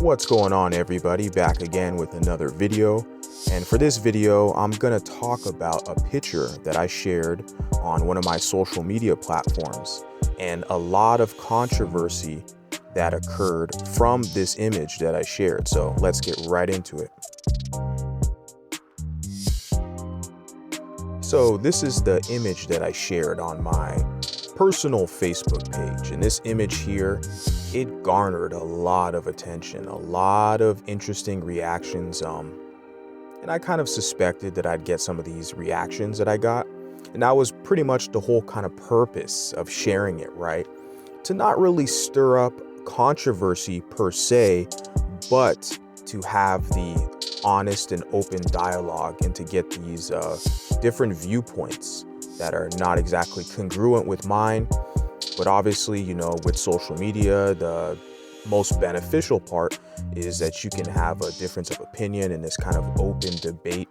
What's going on, everybody? Back again with another video. And for this video, I'm gonna talk about a picture that I shared on one of my social media platforms and a lot of controversy that occurred from this image that I shared. So let's get right into it. So this is the image that I shared on my personal Facebook page, and this image here, it garnered a lot of attention, a lot of interesting reactions, and I kind of suspected that I'd get some of these reactions that I got, and that was pretty much the whole kind of purpose of sharing it, right? To not really stir up controversy per se, but to have the honest and open dialogue and to get these different viewpoints that are not exactly congruent with mine. But obviously, you know, with social media, the most beneficial part is that you can have a difference of opinion and this kind of open debate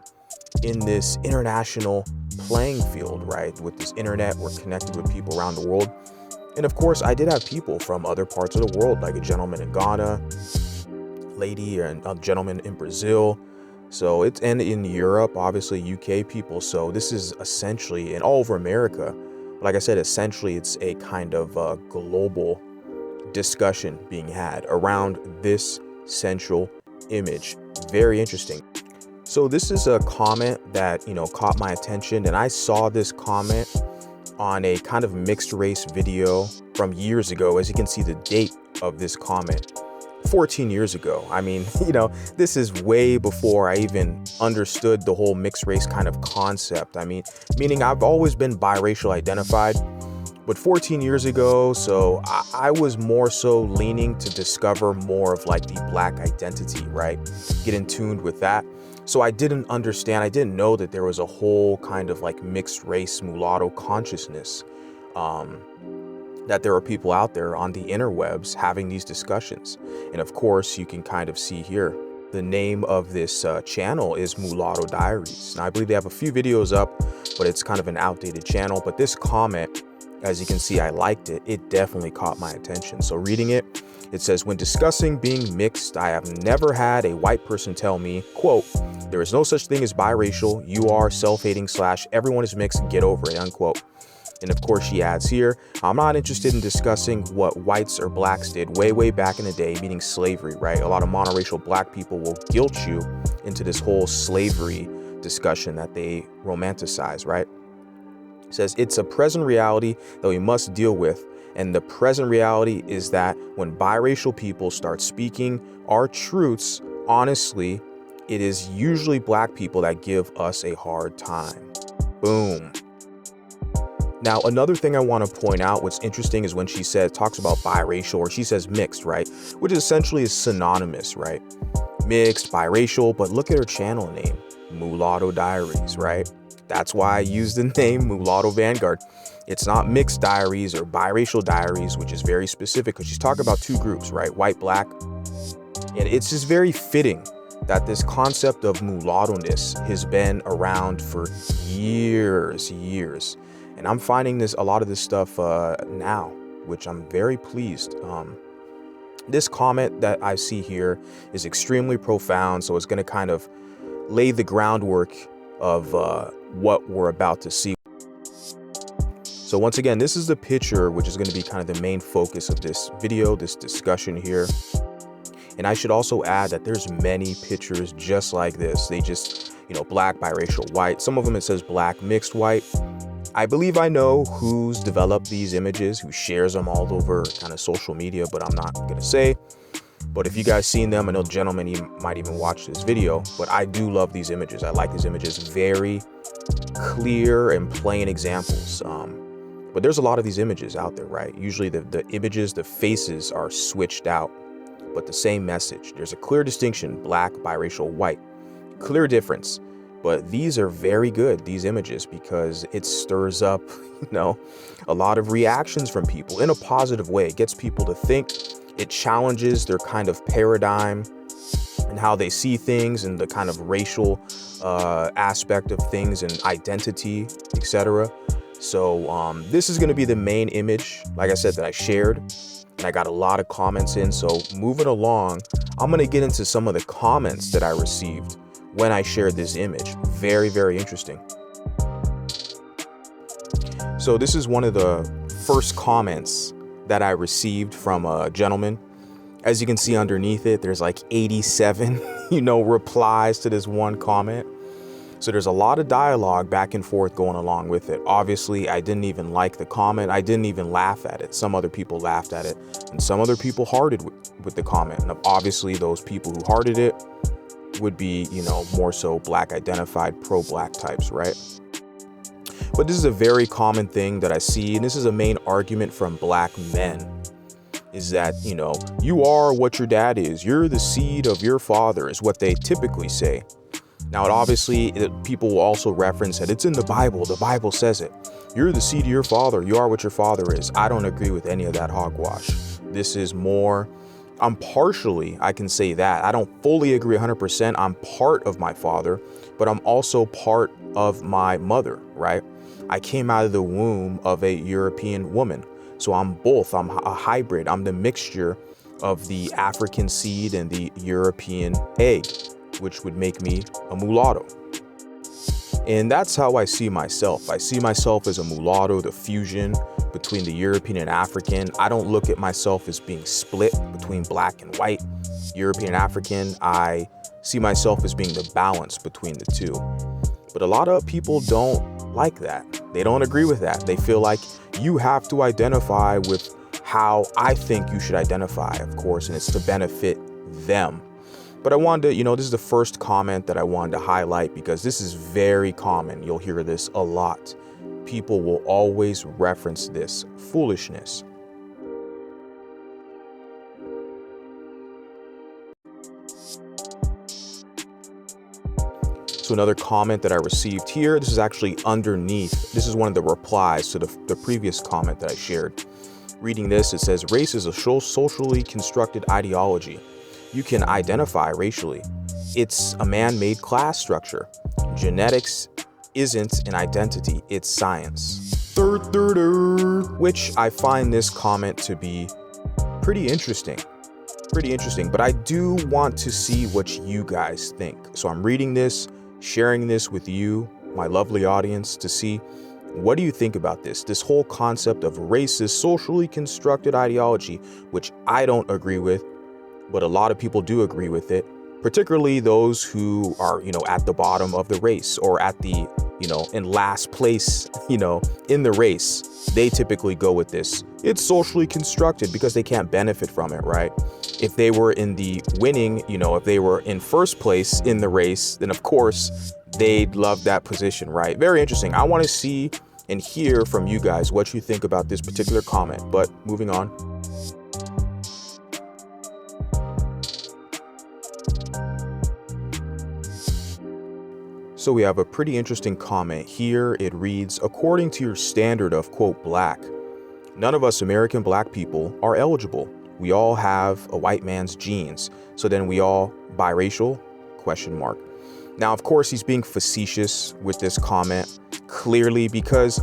in this international playing field, right? With this internet, we're connected with people around the world. And of course, I did have people from other parts of the world, like a gentleman in Ghana, lady and a gentleman in Brazil. So it's, and in Europe, obviously UK people. So this is essentially, and all over America, like I said, essentially it's a kind of global discussion being had around this central image. Very interesting. So this is a comment that, you know, caught my attention, and I saw this comment on a kind of mixed race video from years ago. As you can see, the date of this comment, 14 years ago. I mean, you know, this is way before I even understood the whole mixed race kind of concept. I mean, meaning I've always been biracial identified, but 14 years ago, so I was more so leaning to discover more of like the Black identity, right? Get in tune with that. So I didn't understand, I didn't know that there was a whole kind of like mixed race mulatto consciousness, that there are people out there on the interwebs having these discussions. And of course, you can kind of see here, the name of this channel is Mulatto Diaries. Now, I believe they have a few videos up, but it's kind of an outdated channel. But this comment, as you can see, I liked it. It definitely caught my attention. So reading it, it says, when discussing being mixed, I have never had a white person tell me, quote, there is no such thing as biracial. You are self-hating / everyone is mixed, get over it, unquote. And of course, she adds here, I'm not interested in discussing what whites or blacks did way back in the day, meaning slavery, right? A lot of monoracial black people will guilt you into this whole slavery discussion that they romanticize, right? It says it's a present reality that we must deal with. And the present reality is that when biracial people start speaking our truths, honestly, it is usually black people that give us a hard time. Boom. Now, another thing I want to point out, what's interesting is when she talks about biracial, or she says mixed, right? Which essentially is synonymous, right? Mixed, biracial, but look at her channel name, Mulatto Diaries, right? That's why I used the name Mulatto Vanguard. It's not mixed diaries or biracial diaries, which is very specific because she's talking about two groups, right? White, black. And it's just very fitting that this concept of mulatto-ness has been around for years. And I'm finding a lot of this stuff now, which I'm very pleased. This comment that I see here is extremely profound, so it's going to kind of lay the groundwork of what we're about to see. So once again, this is the picture, which is going to be kind of the main focus of this video, this discussion here. And I should also add that there's many pictures just like this. They just, you know, black, biracial, white. Some of them it says black, mixed, white. I believe I know who's developed these images, who shares them all over kind of social media, but I'm not going to say. But if you guys seen them, I know gentlemen, you might even watch this video, but I do love these images. I like these images, very clear and plain examples. But there's a lot of these images out there, right? Usually the images, the faces are switched out, but the same message. There's a clear distinction, black, biracial, white, clear difference. But these are very good, these images, because it stirs up, you know, a lot of reactions from people in a positive way. It gets people to think. It challenges their kind of paradigm and how they see things and the kind of racial aspect of things and identity, etc. So this is going to be the main image, like I said, that I shared. and I got a lot of comments in. So moving along, I'm going to get into some of the comments that I received when I shared this image. Very, very interesting. So this is one of the first comments that I received from a gentleman. As you can see underneath it, there's like 87, replies to this one comment. So there's a lot of dialogue back and forth going along with it. Obviously, I didn't even like the comment. I didn't even laugh at it. Some other people laughed at it, and some other people hearted with the comment. And obviously, those people who hearted it would be, more so Black identified, pro-Black types, right? But this is a very common thing that I see, and this is a main argument from Black men, is that, you are what your dad is. You're the seed of your father, is what they typically say. Now, people will also reference that it's in the Bible. The Bible says it. You're the seed of your father. You are what your father is. I don't agree with any of that hogwash. This is more, I can say that. I don't fully agree 100%. I'm part of my father, but I'm also part of my mother, right? I came out of the womb of a European woman. So I'm both. I'm a hybrid. I'm the mixture of the African seed and the European egg, which would make me a mulatto. And that's how I see myself. I see myself as a mulatto, the fusion between the European and African. I don't look at myself as being split between Black and white, European and African. I see myself as being the balance between the two. But a lot of people don't like that. They don't agree with that. They feel like you have to identify with how I think you should identify, of course, and it's to benefit them. But I wanted to, this is the first comment that I wanted to highlight because this is very common. You'll hear this a lot. People will always reference this foolishness. So another comment that I received here, this is actually underneath. This is one of the replies to the previous comment that I shared. Reading this, it says, race is a socially constructed ideology. You can identify racially. It's a man-made class structure. Genetics isn't an identity, it's science. Which I find this comment to be pretty interesting. But I do want to see what you guys think. So I'm reading this, sharing this with you, my lovely audience, to see what do you think about this whole concept of racist, socially constructed ideology, which I don't agree with, but a lot of people do agree with it, particularly those who are, at the bottom of the race or at the, in last place, in the race. They typically go with this. It's socially constructed because they can't benefit from it, right? If they were in the winning, if they were in first place in the race, then of course they'd love that position, right? Very interesting. I want to see and hear from you guys what you think about this particular comment, but moving on. So we have a pretty interesting comment here. It reads, according to your standard of, quote, Black, none of us American Black people are eligible. We all have a white man's genes. So then we all biracial? ? Now, of course, he's being facetious with this comment, clearly, because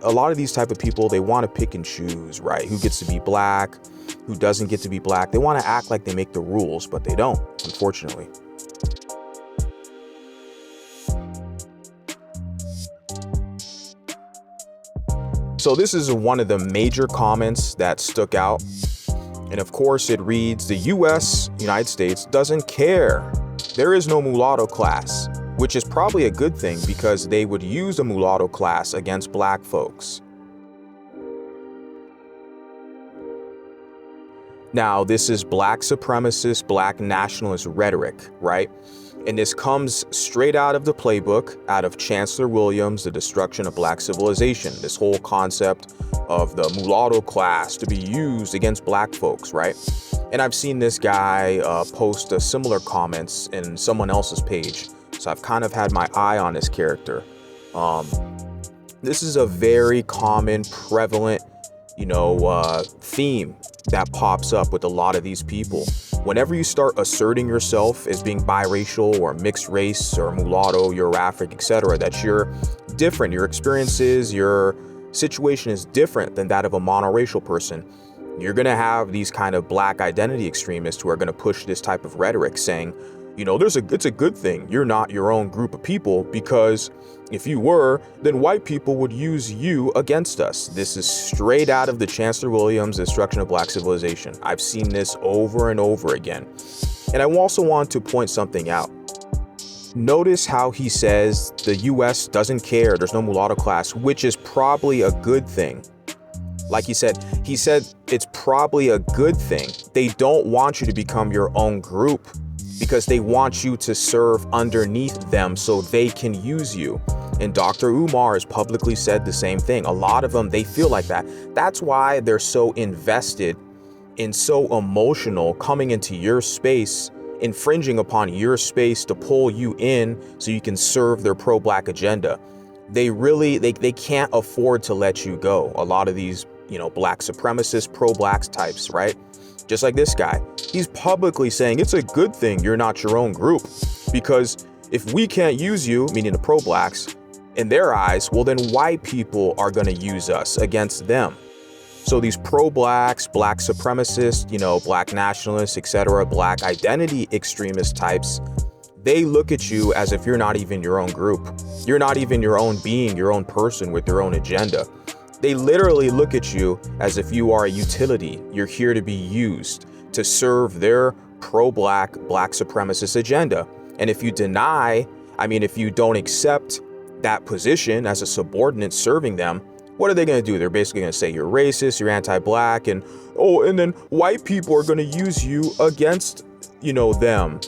a lot of these type of people, they want to pick and choose, right? Who gets to be Black, who doesn't get to be Black. They want to act like they make the rules, but they don't, unfortunately. So this is one of the major comments that stuck out. And of course it reads, the United States doesn't care. There is no mulatto class, which is probably a good thing because they would use the mulatto class against Black folks. Now, this is Black supremacist, Black nationalist rhetoric, right? And this comes straight out of the playbook, out of Chancellor Williams, The Destruction of Black Civilization. This whole concept of the mulatto class to be used against Black folks, right? And I've seen this guy post similar comments in someone else's page. So I've kind of had my eye on this character. This is a very common, prevalent, theme that pops up with a lot of these people. Whenever you start asserting yourself as being biracial or mixed race or mulatto, Euro-Afric, etc., that you're different, your experiences, your situation is different than that of a monoracial person, You're going to have these kind of black identity extremists who are going to push this type of rhetoric saying, it's a good thing you're not your own group of people, because if you were, then white people would use you against us. This is straight out of the Chancellor Williams' Destruction of Black Civilization. I've seen this over and over again. And I also want to point something out. Notice how he says the US doesn't care, there's no mulatto class, which is probably a good thing. Like he said it's probably a good thing. They don't want you to become your own group because they want you to serve underneath them so they can use you. And Dr. Umar has publicly said the same thing. A lot of them, they feel like that. That's why they're so invested and so emotional coming into your space, infringing upon your space to pull you in so you can serve their pro-black agenda. They can't afford to let you go. A lot of these, black supremacist, pro-blacks types, right? Just like this guy. He's publicly saying it's a good thing you're not your own group, because if we can't use you, meaning the pro-blacks, in their eyes, well, then white people are going to use us against them. So these pro-blacks, black supremacists, black nationalists, etc., black identity extremist types, they look at you as if you're not even your own group. You're not even your own being, your own person with their own agenda. They literally look at you as if you are a utility. You're here to be used to serve their pro-black, black supremacist agenda. And if you if you don't accept that position as a subordinate serving them, what are they going to do? They're basically going to say you're racist, you're anti-black, and then white people are going to use you against, them.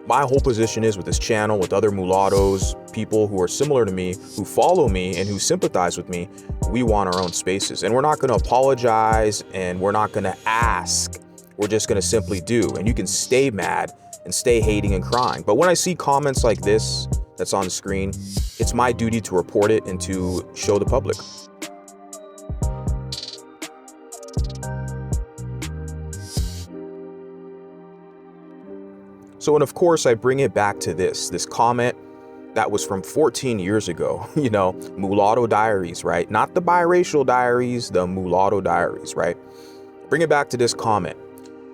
My whole position is with this channel, with other mulattoes, people who are similar to me, who follow me and who sympathize with me, we want our own spaces. And we're not going to apologize and we're not going to ask. We're just going to simply do. And you can stay mad and stay hating and crying. But when I see comments like this that's on the screen, it's my duty to report it and to show the public. So, and of course, I bring it back to this comment that was from 14 years ago, Mulatto Diaries, right? Not the biracial diaries, the Mulatto Diaries, right? Bring it back to this comment.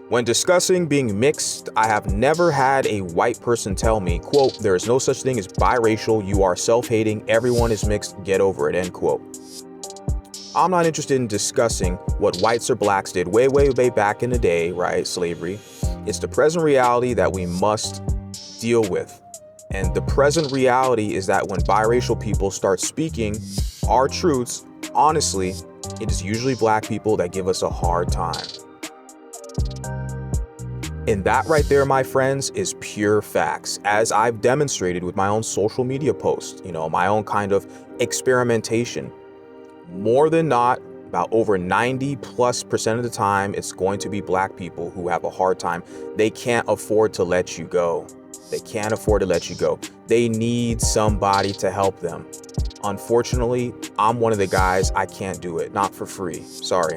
When discussing being mixed, I have never had a white person tell me, quote, there is no such thing as biracial, you are self-hating, everyone is mixed, get over it, end quote. I'm not interested in discussing what whites or blacks did way, way, way back in the day, right? Slavery. It's the present reality that we must deal with. And the present reality is that when biracial people start speaking our truths, honestly, it is usually black people that give us a hard time. And that right there, my friends, is pure facts, as I've demonstrated with my own social media posts, my own kind of experimentation. More than not, about over 90+% of the time, it's going to be black people who have a hard time. They can't afford to let you go. They can't afford to let you go. They need somebody to help them. Unfortunately, I'm one of the guys, I can't do it. Not for free. Sorry.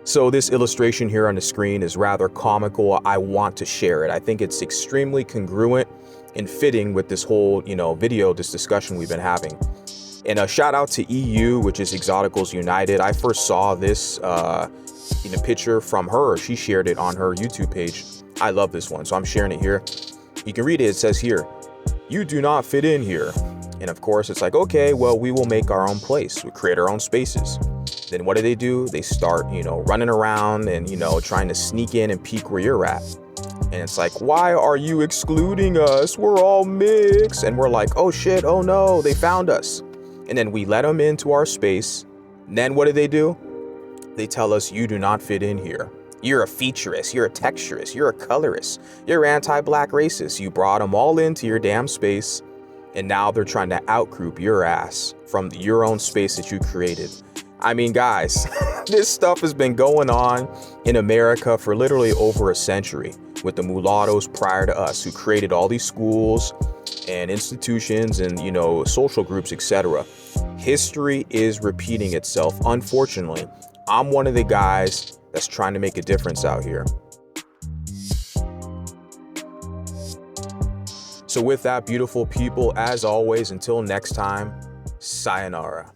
So this illustration here on the screen is rather comical. I want to share it. I think it's extremely congruent and fitting with this whole, video, this discussion we've been having. And a shout out to EU, which is Exoticals United. I first saw this in a picture from her. She shared it on her YouTube page. I love this one, so I'm sharing it here. You can read it. It says here, "You do not fit in here." And of course, it's like, okay, well, we will make our own place. We create our own spaces. Then what do? They start, running around and, trying to sneak in and peek where you're at. And it's like, why are you excluding us? We're all mixed. And we're like, oh shit, oh no, they found us. And then we let them into our space. And then what do? They tell us, you do not fit in here. You're a featurist, you're a texturist, you're a colorist, you're anti-black racist. You brought them all into your damn space. And now they're trying to outgroup your ass from your own space that you created. I mean, guys, this stuff has been going on in America for literally over a century with the mulattoes prior to us, who created all these schools and institutions and, social groups, etc. History is repeating itself. Unfortunately, I'm one of the guys that's trying to make a difference out here. So with that, beautiful people, as always, until next time, sayonara.